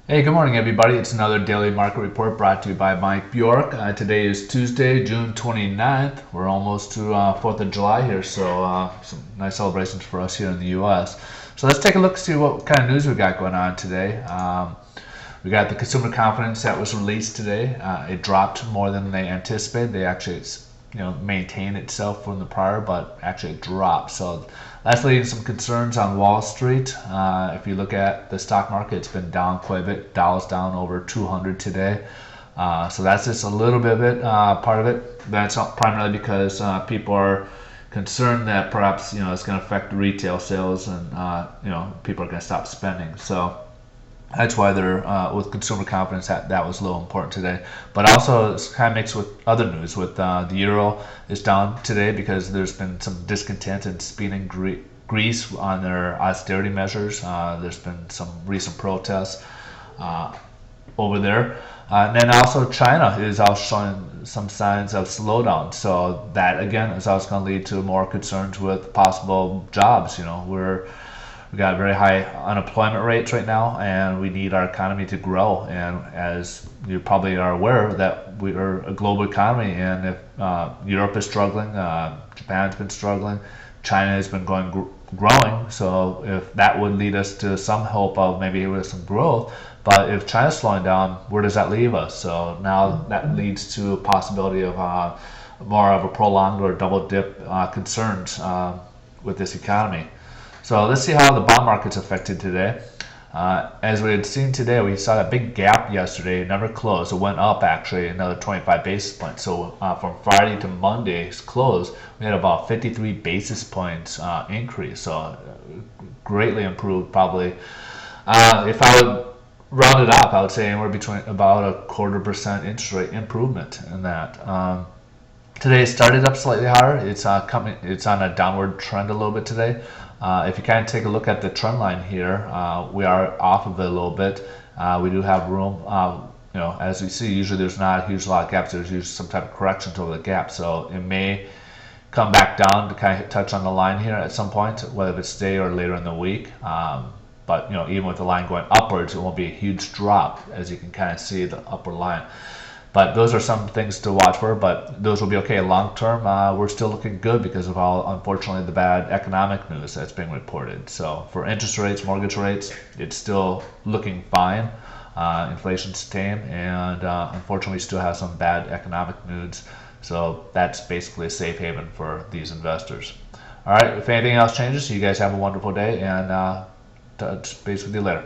Hey, good morning, everybody. It's another daily market report brought to you by Mike Bjork. Today is Tuesday, June 29th. We're almost to 4th of July here, so some nice celebrations for us here in the U.S. So let's take a look, see what kind of news we got going on today. We got the consumer confidence that was released today. It dropped more than they anticipated. They actually, maintained itself from the prior, but actually it dropped. So that's leading to some concerns on Wall Street. If you look at the stock market, it's been down quite a bit. Dow's down over 200 today. So that's just a little bit of it, part of it. That's primarily because people are concerned that perhaps it's going to affect retail sales and people are going to stop spending. So that's why they're with consumer confidence that was a little important today. But also it's kind of mixed with other news. With the euro is down today because there's been some discontent in Spain and Greece on their austerity measures. There's been some recent protests over there. And then also China is also showing some signs of slowdown. So that again is also going to lead to more concerns with possible jobs. We got very high unemployment rates right now, and we need our economy to grow. And as you probably are aware, that we are a global economy, and if Europe is struggling, Japan's been struggling, China has been growing. So if that would lead us to some hope of maybe with some growth, but if China's slowing down, where does that leave us? So now that leads to a possibility of more of a prolonged or double dip concerns with this economy. So let's see how the bond market's affected today. As we had seen today, we saw a big gap yesterday. It never closed. It went up actually another 25 basis points. So from Friday to Monday's close, we had about 53 basis points increase. So greatly improved. Probably, if I would round it up, I would say anywhere between about a 0.25% interest rate improvement in that. Today it started up slightly higher. It's on a downward trend a little bit today. If you kind of take a look at the trend line here, we are off of it a little bit. We do have room. As we see, usually there's not a huge lot of gaps. There's usually some type of corrections over the gap, so it may come back down to kind of touch on the line here at some point, whether it's today or later in the week. But even with the line going upwards, it won't be a huge drop, as you can kind of see the upper line. But those are some things to watch for, but those will be okay. Long term, we're still looking good because of all, unfortunately, the bad economic news that's being reported. So for interest rates, mortgage rates, it's still looking fine. Inflation's tame, and unfortunately, we still have some bad economic news. So that's basically a safe haven for these investors. All right, if anything else changes, you guys have a wonderful day, and touch base with you later.